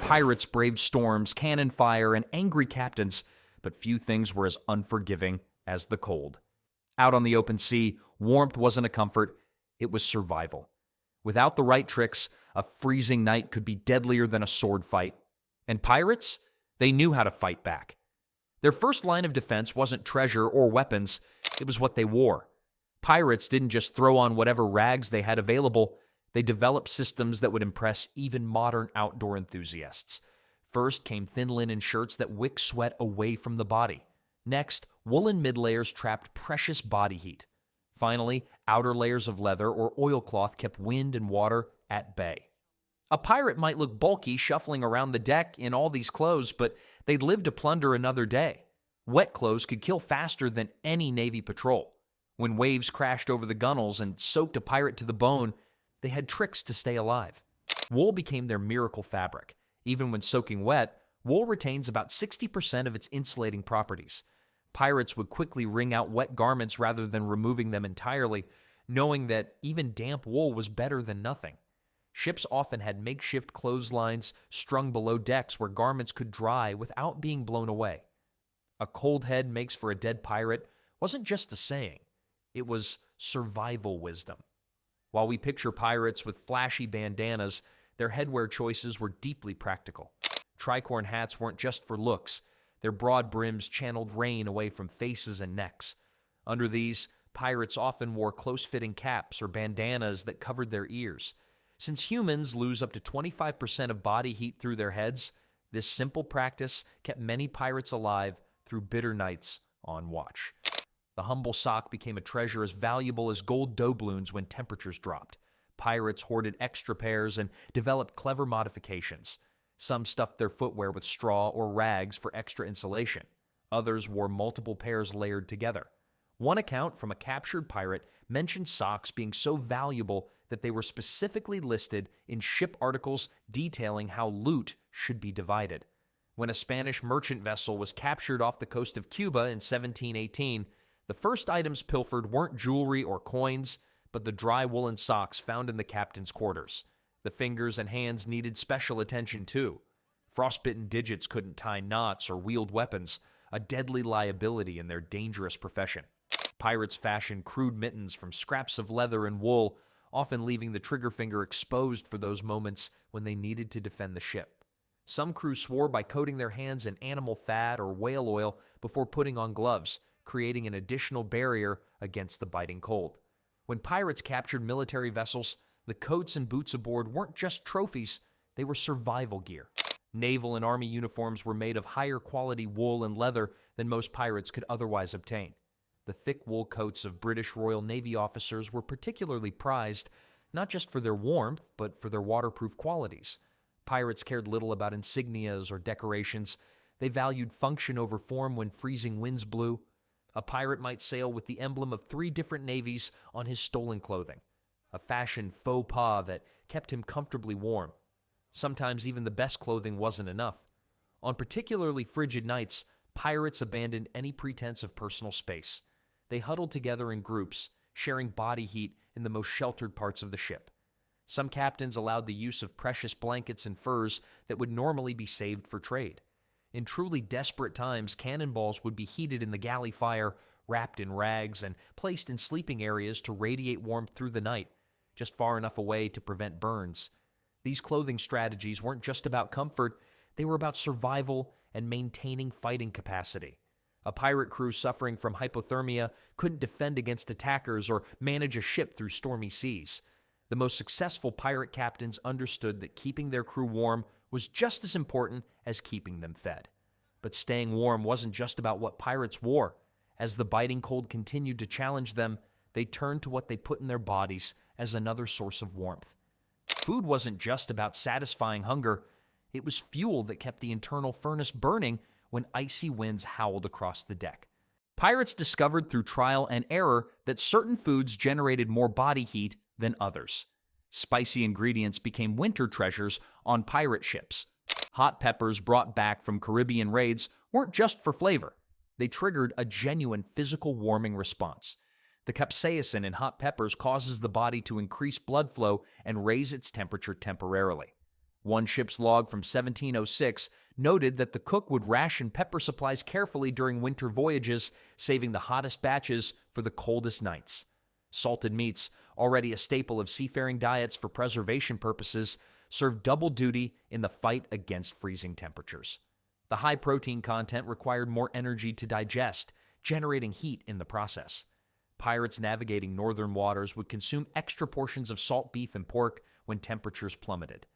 Pirates braved storms, cannon fire, and angry captains, but few things were as unforgiving as the cold. Out on the open sea, warmth wasn't a comfort, it was survival. Without the right tricks, a freezing night could be deadlier than a sword fight. And pirates? They knew how to fight back. Their first line of defense wasn't treasure or weapons, it was what they wore. Pirates didn't just throw on whatever rags they had available, they developed systems that would impress even modern outdoor enthusiasts. First came thin linen shirts that wick sweat away from the body. Next, woolen mid-layers trapped precious body heat. Finally, outer layers of leather or oilcloth kept wind and water at bay. A pirate might look bulky shuffling around the deck in all these clothes, but they'd live to plunder another day. Wet clothes could kill faster than any Navy patrol. When waves crashed over the gunwales and soaked a pirate to the bone, they had tricks to stay alive. Wool became their miracle fabric. Even when soaking wet, wool retains about 60% of its insulating properties. Pirates would quickly wring out wet garments rather than removing them entirely, knowing that even damp wool was better than nothing. Ships often had makeshift clotheslines strung below decks where garments could dry without being blown away. "A cold head makes for a dead pirate" wasn't just a saying, it was survival wisdom. While we picture pirates with flashy bandanas, their headwear choices were deeply practical. Tricorn hats weren't just for looks. Their broad brims channeled rain away from faces and necks. Under these, pirates often wore close-fitting caps or bandanas that covered their ears. Since humans lose up to 25% of body heat through their heads, this simple practice kept many pirates alive through bitter nights on watch. The humble sock became a treasure as valuable as gold doubloons when temperatures dropped. Pirates hoarded extra pairs and developed clever modifications. Some stuffed their footwear with straw or rags for extra insulation. Others wore multiple pairs layered together. One account from a captured pirate mentioned socks being so valuable that they were specifically listed in ship articles detailing how loot should be divided. When a Spanish merchant vessel was captured off the coast of Cuba in 1718, the first items pilfered weren't jewelry or coins, but the dry woolen socks found in the captain's quarters. The fingers and hands needed special attention too. Frostbitten digits couldn't tie knots or wield weapons, a deadly liability in their dangerous profession. Pirates fashioned crude mittens from scraps of leather and wool, often leaving the trigger finger exposed for those moments when they needed to defend the ship. Some crews swore by coating their hands in animal fat or whale oil before putting on gloves, creating an additional barrier against the biting cold. When pirates captured military vessels, the coats and boots aboard weren't just trophies, they were survival gear. Naval and Army uniforms were made of higher quality wool and leather than most pirates could otherwise obtain. The thick wool coats of British Royal Navy officers were particularly prized, not just for their warmth, but for their waterproof qualities. Pirates cared little about insignias or decorations. They valued function over form when freezing winds blew. A pirate might sail with the emblem of 3 different navies on his stolen clothing, a fashion faux pas that kept him comfortably warm. Sometimes even the best clothing wasn't enough. On particularly frigid nights, pirates abandoned any pretense of personal space. They huddled together in groups, sharing body heat in the most sheltered parts of the ship. Some captains allowed the use of precious blankets and furs that would normally be saved for trade. In truly desperate times, cannonballs would be heated in the galley fire, wrapped in rags, and placed in sleeping areas to radiate warmth through the night, just far enough away to prevent burns. These clothing strategies weren't just about comfort, they were about survival and maintaining fighting capacity. A pirate crew suffering from hypothermia couldn't defend against attackers or manage a ship through stormy seas. The most successful pirate captains understood that keeping their crew warm was just as important as keeping them fed. But staying warm wasn't just about what pirates wore. As the biting cold continued to challenge them, they turned to what they put in their bodies as another source of warmth. Food wasn't just about satisfying hunger, it was fuel that kept the internal furnace burning when icy winds howled across the deck. Pirates discovered through trial and error that certain foods generated more body heat than others. Spicy ingredients became winter treasures on pirate ships. Hot peppers brought back from Caribbean raids weren't just for flavor. They triggered a genuine physical warming response. The capsaicin in hot peppers causes the body to increase blood flow and raise its temperature temporarily. One ship's log from 1706 noted that the cook would ration pepper supplies carefully during winter voyages, saving the hottest batches for the coldest nights. Salted meats, already a staple of seafaring diets for preservation purposes, served double duty in the fight against freezing temperatures. The high protein content required more energy to digest, generating heat in the process. Pirates navigating northern waters would consume extra portions of salt beef and pork when temperatures plummeted.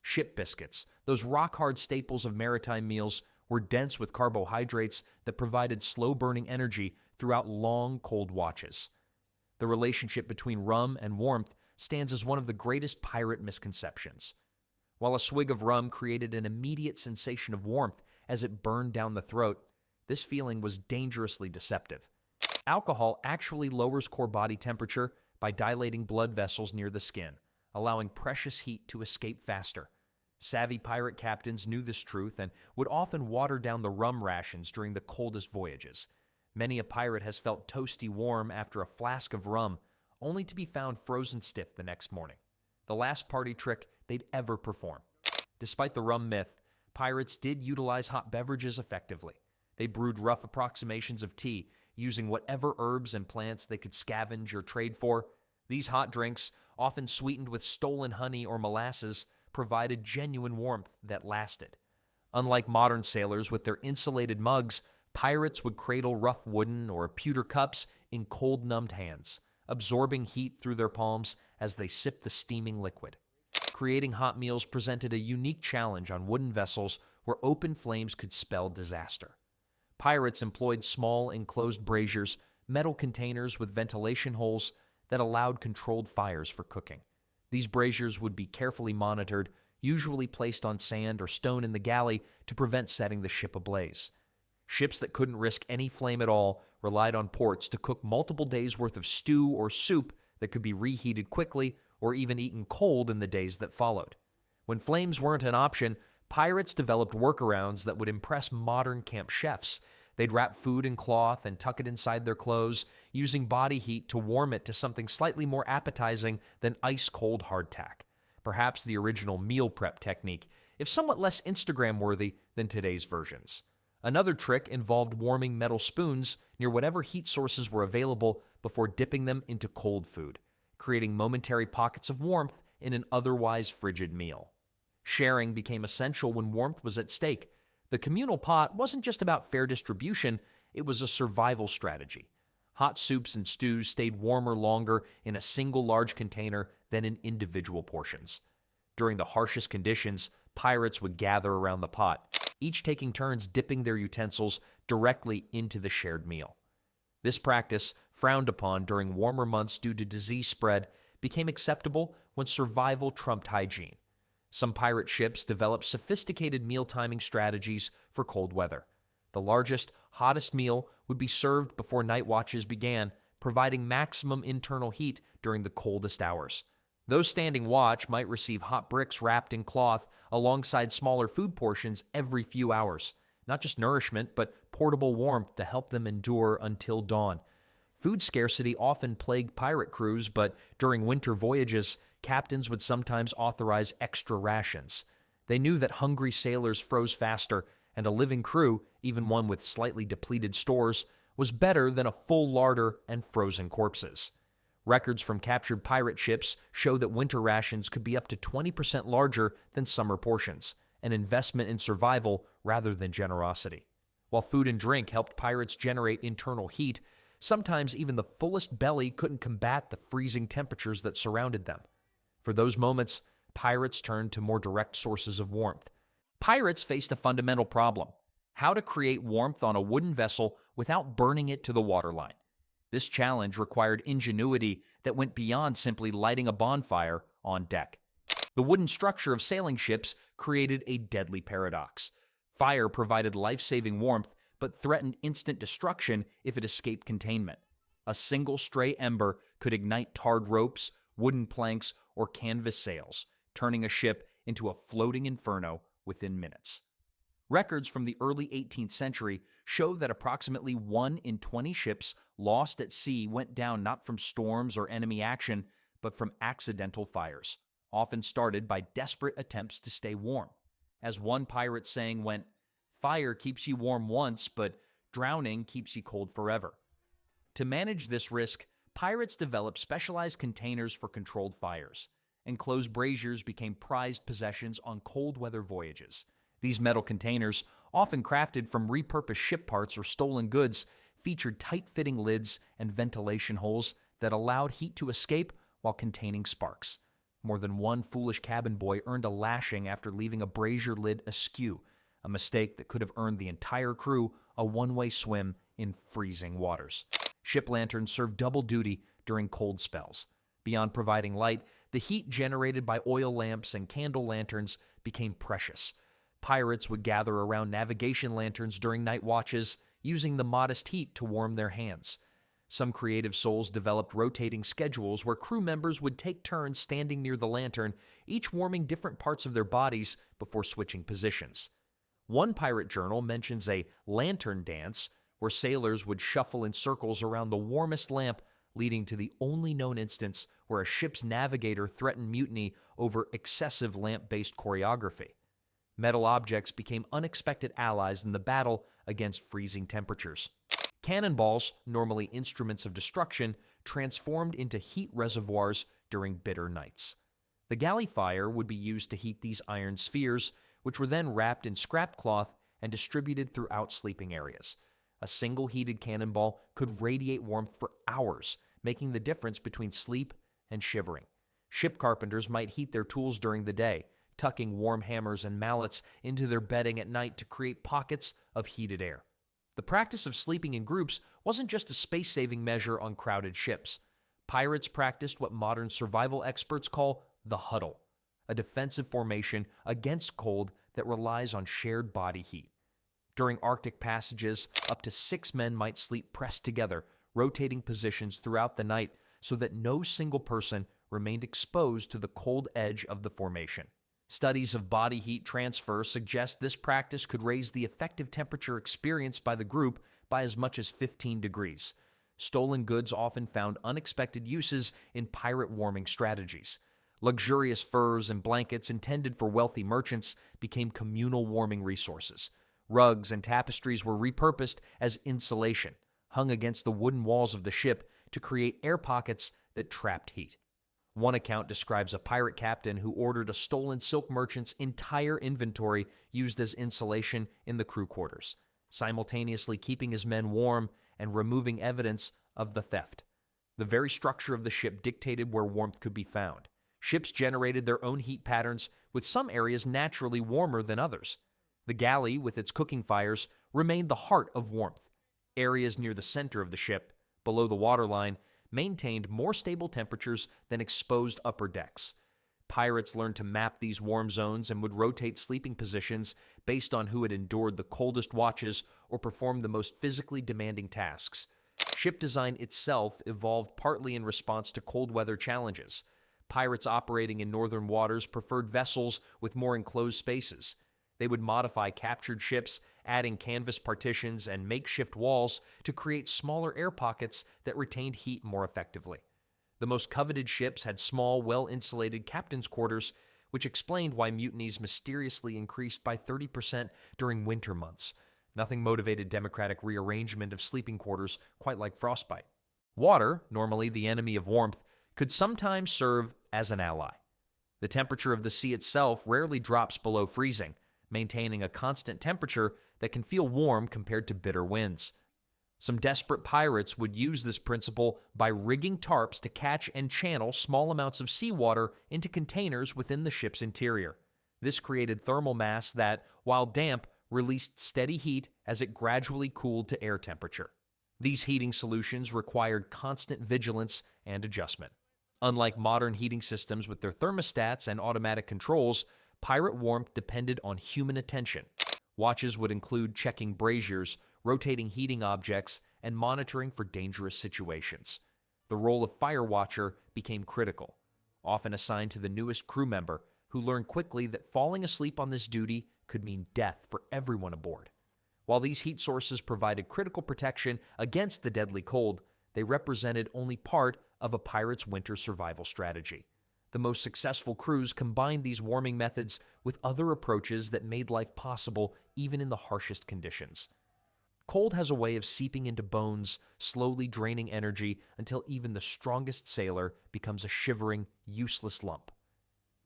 Ship biscuits, those rock-hard staples of maritime meals, were dense with carbohydrates that provided slow-burning energy throughout long, cold watches. The relationship between rum and warmth stands as one of the greatest pirate misconceptions. While a swig of rum created an immediate sensation of warmth as it burned down the throat, this feeling was dangerously deceptive. Alcohol actually lowers core body temperature by dilating blood vessels near the skin, allowing precious heat to escape faster. Savvy pirate captains knew this truth and would often water down the rum rations during the coldest voyages. Many a pirate has felt toasty warm after a flask of rum, only to be found frozen stiff the next morning. The last party trick they'd ever perform. Despite the rum myth, pirates did utilize hot beverages effectively. They brewed rough approximations of tea, using whatever herbs and plants they could scavenge or trade for. These hot drinks, often sweetened with stolen honey or molasses, provided genuine warmth that lasted. Unlike modern sailors with their insulated mugs, pirates would cradle rough wooden or pewter cups in cold-numbed hands, absorbing heat through their palms as they sipped the steaming liquid. Creating hot meals presented a unique challenge on wooden vessels where open flames could spell disaster. Pirates employed small, enclosed braziers, metal containers with ventilation holes that allowed controlled fires for cooking. These braziers would be carefully monitored, usually placed on sand or stone in the galley to prevent setting the ship ablaze. Ships that couldn't risk any flame at all relied on ports to cook multiple days' worth of stew or soup that could be reheated quickly or even eaten cold in the days that followed. When flames weren't an option, pirates developed workarounds that would impress modern camp chefs. They'd wrap food in cloth and tuck it inside their clothes, using body heat to warm it to something slightly more appetizing than ice-cold hardtack. Perhaps the original meal prep technique, if somewhat less Instagram-worthy than today's versions. Another trick involved warming metal spoons near whatever heat sources were available before dipping them into cold food, creating momentary pockets of warmth in an otherwise frigid meal. Sharing became essential when warmth was at stake. The communal pot wasn't just about fair distribution, it was a survival strategy. Hot soups and stews stayed warmer longer in a single large container than in individual portions. During the harshest conditions, pirates would gather around the pot, each taking turns dipping their utensils directly into the shared meal. This practice, frowned upon during warmer months due to disease spread, became acceptable when survival trumped hygiene. Some pirate ships developed sophisticated meal timing strategies for cold weather. The largest, hottest meal would be served before night watches began, providing maximum internal heat during the coldest hours. Those standing watch might receive hot bricks wrapped in cloth alongside smaller food portions every few hours. Not just nourishment, but portable warmth to help them endure until dawn. Food scarcity often plagued pirate crews, but during winter voyages, captains would sometimes authorize extra rations. They knew that hungry sailors froze faster, and a living crew, even one with slightly depleted stores, was better than a full larder and frozen corpses. Records from captured pirate ships show that winter rations could be up to 20% larger than summer portions, an investment in survival rather than generosity. While food and drink helped pirates generate internal heat, sometimes even the fullest belly couldn't combat the freezing temperatures that surrounded them. For those moments, pirates turned to more direct sources of warmth. Pirates faced a fundamental problem: how to create warmth on a wooden vessel without burning it to the waterline. This challenge required ingenuity that went beyond simply lighting a bonfire on deck. The wooden structure of sailing ships created a deadly paradox. Fire provided life-saving warmth, but threatened instant destruction if it escaped containment. A single stray ember could ignite tarred ropes, wooden planks, or canvas sails, turning a ship into a floating inferno within minutes. Records from the early 18th century show that approximately 1 in 20 ships lost at sea went down not from storms or enemy action, but from accidental fires, often started by desperate attempts to stay warm. As one pirate saying went, "Fire keeps you warm once, but drowning keeps you cold forever." To manage this risk, pirates developed specialized containers for controlled fires. Enclosed braziers became prized possessions on cold weather voyages. These metal containers, often crafted from repurposed ship parts or stolen goods, featured tight-fitting lids and ventilation holes that allowed heat to escape while containing sparks. More than one foolish cabin boy earned a lashing after leaving a brazier lid askew, a mistake that could have earned the entire crew a one-way swim in freezing waters. Ship lanterns served double duty during cold spells. Beyond providing light, the heat generated by oil lamps and candle lanterns became precious. Pirates would gather around navigation lanterns during night watches, using the modest heat to warm their hands. Some creative souls developed rotating schedules where crew members would take turns standing near the lantern, each warming different parts of their bodies before switching positions. One pirate journal mentions a lantern dance where sailors would shuffle in circles around the warmest lamp, leading to the only known instance where a ship's navigator threatened mutiny over excessive lamp-based choreography. Metal objects became unexpected allies in the battle against freezing temperatures. Cannonballs, normally instruments of destruction, transformed into heat reservoirs during bitter nights. The galley fire would be used to heat these iron spheres, which were then wrapped in scrap cloth and distributed throughout sleeping areas. A single heated cannonball could radiate warmth for hours, making the difference between sleep and shivering. Ship carpenters might heat their tools during the day, tucking warm hammers and mallets into their bedding at night to create pockets of heated air. The practice of sleeping in groups wasn't just a space-saving measure on crowded ships. Pirates practiced what modern survival experts call the huddle, a defensive formation against cold that relies on shared body heat. During Arctic passages, up to 6 men might sleep pressed together, rotating positions throughout the night so that no single person remained exposed to the cold edge of the formation. Studies of body heat transfer suggest this practice could raise the effective temperature experienced by the group by as much as 15 degrees. Stolen goods often found unexpected uses in pirate warming strategies. Luxurious furs and blankets intended for wealthy merchants became communal warming resources. Rugs and tapestries were repurposed as insulation, hung against the wooden walls of the ship to create air pockets that trapped heat. One account describes a pirate captain who ordered a stolen silk merchant's entire inventory used as insulation in the crew quarters, simultaneously keeping his men warm and removing evidence of the theft. The very structure of the ship dictated where warmth could be found. Ships generated their own heat patterns, with some areas naturally warmer than others. The galley, with its cooking fires, remained the heart of warmth. Areas near the center of the ship, below the waterline, maintained more stable temperatures than exposed upper decks. Pirates learned to map these warm zones and would rotate sleeping positions based on who had endured the coldest watches or performed the most physically demanding tasks. Ship design itself evolved partly in response to cold weather challenges. Pirates operating in northern waters preferred vessels with more enclosed spaces. They would modify captured ships, adding canvas partitions and makeshift walls to create smaller air pockets that retained heat more effectively. The most coveted ships had small, well-insulated captain's quarters, which explained why mutinies mysteriously increased by 30% during winter months. Nothing motivated democratic rearrangement of sleeping quarters quite like frostbite. Water, normally the enemy of warmth, could sometimes serve as an ally. The temperature of the sea itself rarely drops below freezing, maintaining a constant temperature that can feel warm compared to bitter winds. Some desperate pirates would use this principle by rigging tarps to catch and channel small amounts of seawater into containers within the ship's interior. This created thermal mass that, while damp, released steady heat as it gradually cooled to air temperature. These heating solutions required constant vigilance and adjustment. Unlike modern heating systems with their thermostats and automatic controls, pirate warmth depended on human attention. Watches would include checking braziers, rotating heating objects, and monitoring for dangerous situations. The role of fire watcher became critical, often assigned to the newest crew member, who learned quickly that falling asleep on this duty could mean death for everyone aboard. While these heat sources provided critical protection against the deadly cold, they represented only part of a pirate's winter survival strategy. The most successful crews combined these warming methods with other approaches that made life possible even in the harshest conditions. Cold has a way of seeping into bones, slowly draining energy until even the strongest sailor becomes a shivering, useless lump.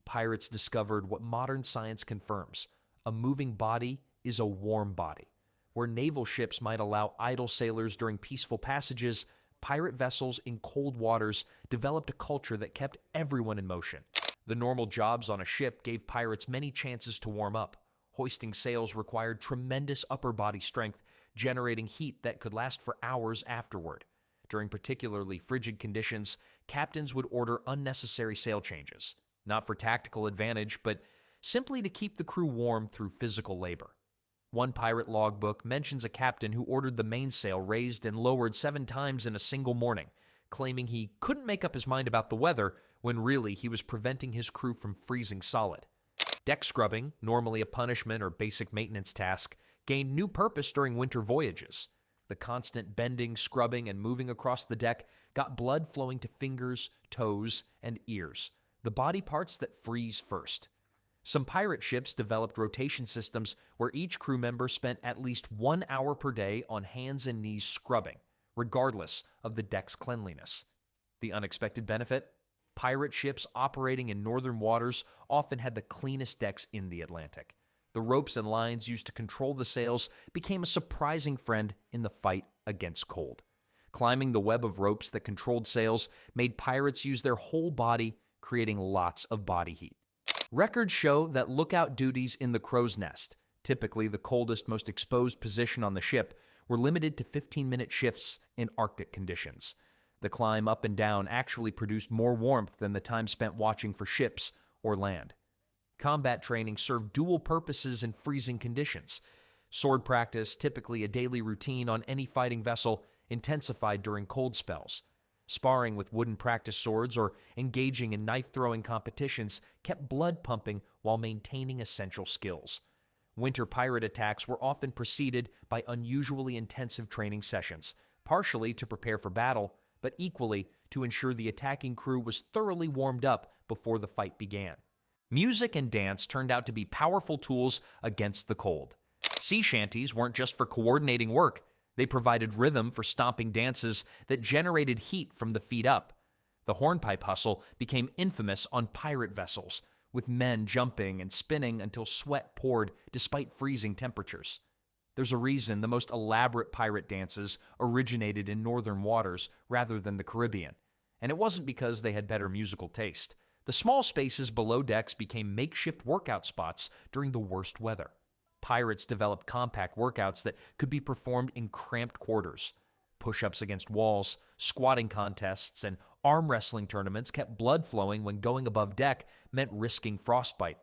Pirates discovered what modern science confirms: a moving body is a warm body. Where naval ships might allow idle sailors during peaceful passages, pirate vessels in cold waters developed a culture that kept everyone in motion. The normal jobs on a ship gave pirates many chances to warm up. Hoisting sails required tremendous upper body strength, generating heat that could last for hours afterward. During particularly frigid conditions, captains would order unnecessary sail changes, not for tactical advantage, but simply to keep the crew warm through physical labor. One pirate logbook mentions a captain who ordered the mainsail raised and lowered 7 times in a single morning, claiming he couldn't make up his mind about the weather when really he was preventing his crew from freezing solid. Deck scrubbing, normally a punishment or basic maintenance task, gained new purpose during winter voyages. The constant bending, scrubbing, and moving across the deck got blood flowing to fingers, toes, and ears, the body parts that freeze first. Some pirate ships developed rotation systems where each crew member spent at least 1 hour per day on hands and knees scrubbing, regardless of the deck's cleanliness. The unexpected benefit? Pirate ships operating in northern waters often had the cleanest decks in the Atlantic. The ropes and lines used to control the sails became a surprising friend in the fight against cold. Climbing the web of ropes that controlled sails made pirates use their whole body, creating lots of body heat. Records show that lookout duties in the crow's nest, typically the coldest, most exposed position on the ship, were limited to 15-minute shifts in Arctic conditions. The climb up and down actually produced more warmth than the time spent watching for ships or land. Combat training served dual purposes in freezing conditions. Sword practice, typically a daily routine on any fighting vessel, intensified during cold spells. Sparring with wooden practice swords or engaging in knife-throwing competitions kept blood pumping while maintaining essential skills. Winter pirate attacks were often preceded by unusually intensive training sessions, partially to prepare for battle, but equally to ensure the attacking crew was thoroughly warmed up before the fight began. Music and dance turned out to be powerful tools against the cold. Sea shanties weren't just for coordinating work. They provided rhythm for stomping dances that generated heat from the feet up. The hornpipe hustle became infamous on pirate vessels, with men jumping and spinning until sweat poured despite freezing temperatures. There's a reason the most elaborate pirate dances originated in northern waters rather than the Caribbean, and it wasn't because they had better musical taste. The small spaces below decks became makeshift workout spots during the worst weather. Pirates developed compact workouts that could be performed in cramped quarters. Push-ups against walls, squatting contests, and arm wrestling tournaments kept blood flowing when going above deck meant risking frostbite.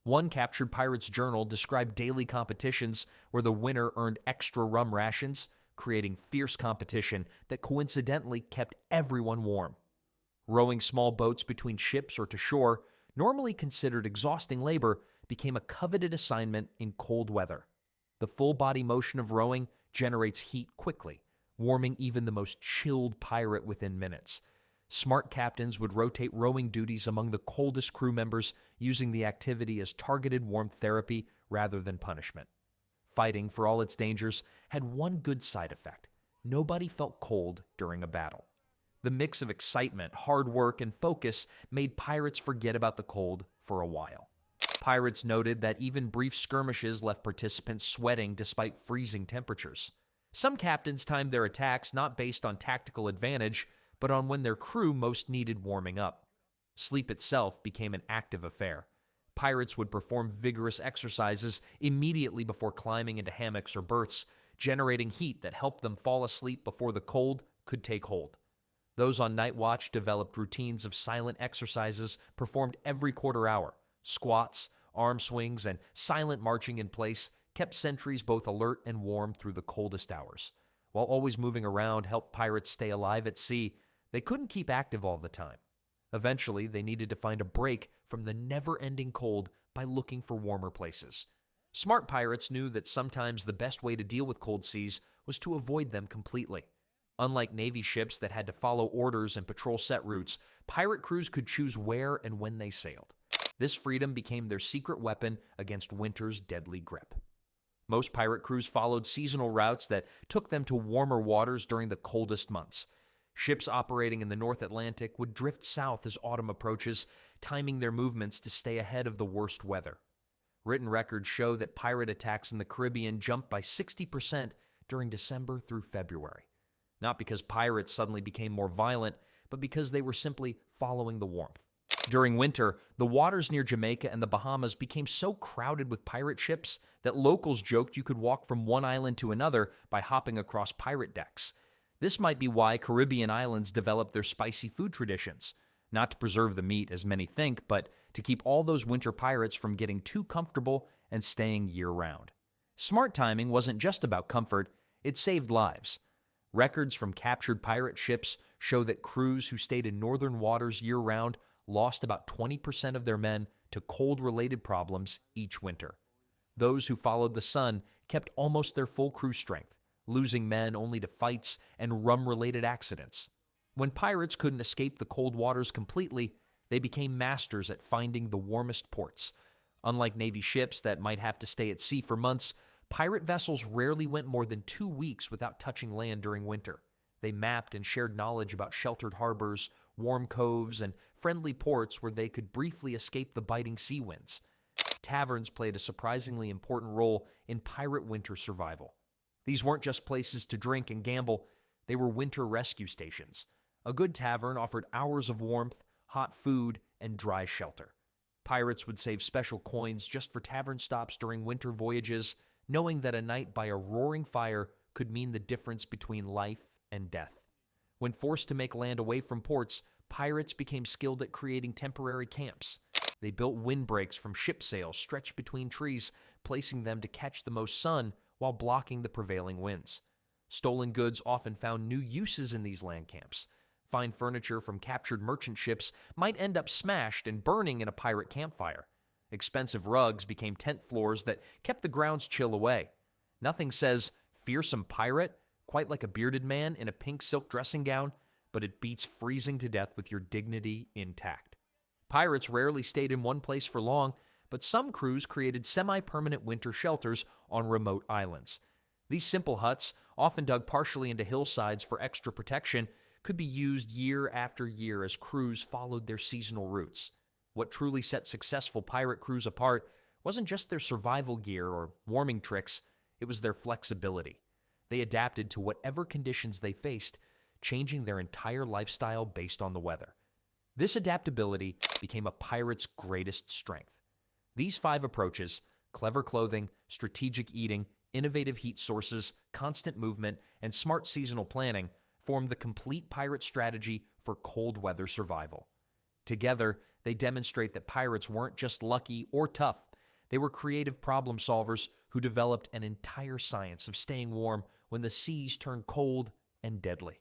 One captured pirate's journal described daily competitions where the winner earned extra rum rations, creating fierce competition that coincidentally kept everyone warm. Rowing small boats between ships or to shore, normally considered exhausting labor, became a coveted assignment in cold weather. The full-body motion of rowing generates heat quickly, warming even the most chilled pirate within minutes. Smart captains would rotate rowing duties among the coldest crew members, using the activity as targeted warmth therapy rather than punishment. Fighting, for all its dangers, had one good side effect: nobody felt cold during a battle. The mix of excitement, hard work, and focus made pirates forget about the cold for a while. Pirates noted that even brief skirmishes left participants sweating despite freezing temperatures. Some captains timed their attacks not based on tactical advantage, but on when their crew most needed warming up. Sleep itself became an active affair. Pirates would perform vigorous exercises immediately before climbing into hammocks or berths, generating heat that helped them fall asleep before the cold could take hold. Those on night watch developed routines of silent exercises performed every quarter hour. Squats, arm swings, and silent marching in place kept sentries both alert and warm through the coldest hours. While always moving around helped pirates stay alive at sea, they couldn't keep active all the time. Eventually, they needed to find a break from the never-ending cold by looking for warmer places. Smart pirates knew that sometimes the best way to deal with cold seas was to avoid them completely. Unlike Navy ships that had to follow orders and patrol set routes, pirate crews could choose where and when they sailed. This freedom became their secret weapon against winter's deadly grip. Most pirate crews followed seasonal routes that took them to warmer waters during the coldest months. Ships operating in the North Atlantic would drift south as autumn approaches, timing their movements to stay ahead of the worst weather. Written records show that pirate attacks in the Caribbean jumped by 60% during December through February. Not because pirates suddenly became more violent, but because they were simply following the warmth. During winter, the waters near Jamaica and the Bahamas became so crowded with pirate ships that locals joked you could walk from one island to another by hopping across pirate decks. This might be why Caribbean islands developed their spicy food traditions. Not to preserve the meat, as many think, but to keep all those winter pirates from getting too comfortable and staying year-round. Smart timing wasn't just about comfort, it saved lives. Records from captured pirate ships show that crews who stayed in northern waters year-round lost about 20% of their men to cold-related problems each winter. Those who followed the sun kept almost their full crew strength, losing men only to fights and rum-related accidents. When pirates couldn't escape the cold waters completely, they became masters at finding the warmest ports. Unlike Navy ships that might have to stay at sea for months, pirate vessels rarely went more than 2 weeks without touching land during winter. They mapped and shared knowledge about sheltered harbors, warm coves, and friendly ports where they could briefly escape the biting sea winds. Taverns played a surprisingly important role in pirate winter survival. These weren't just places to drink and gamble, they were winter rescue stations. A good tavern offered hours of warmth, hot food, and dry shelter. Pirates would save special coins just for tavern stops during winter voyages, knowing that a night by a roaring fire could mean the difference between life and death. When forced to make land away from ports, pirates became skilled at creating temporary camps. They built windbreaks from ship sails stretched between trees, placing them to catch the most sun while blocking the prevailing winds. Stolen goods often found new uses in these land camps. Fine furniture from captured merchant ships might end up smashed and burning in a pirate campfire. Expensive rugs became tent floors that kept the ground's chill away. Nothing says fearsome pirate quite like a bearded man in a pink silk dressing gown, but it beats freezing to death with your dignity intact. Pirates rarely stayed in one place for long, but some crews created semi-permanent winter shelters on remote islands. These simple huts, often dug partially into hillsides for extra protection, could be used year after year as crews followed their seasonal routes. What truly set successful pirate crews apart wasn't just their survival gear or warming tricks, it was their flexibility. They adapted to whatever conditions they faced, changing their entire lifestyle based on the weather. This adaptability became a pirate's greatest strength. These 5 approaches, clever clothing, strategic eating, innovative heat sources, constant movement, and smart seasonal planning, formed the complete pirate strategy for cold weather survival. Together, they demonstrate that pirates weren't just lucky or tough. They were creative problem solvers who developed an entire science of staying warm when the seas turned cold and deadly.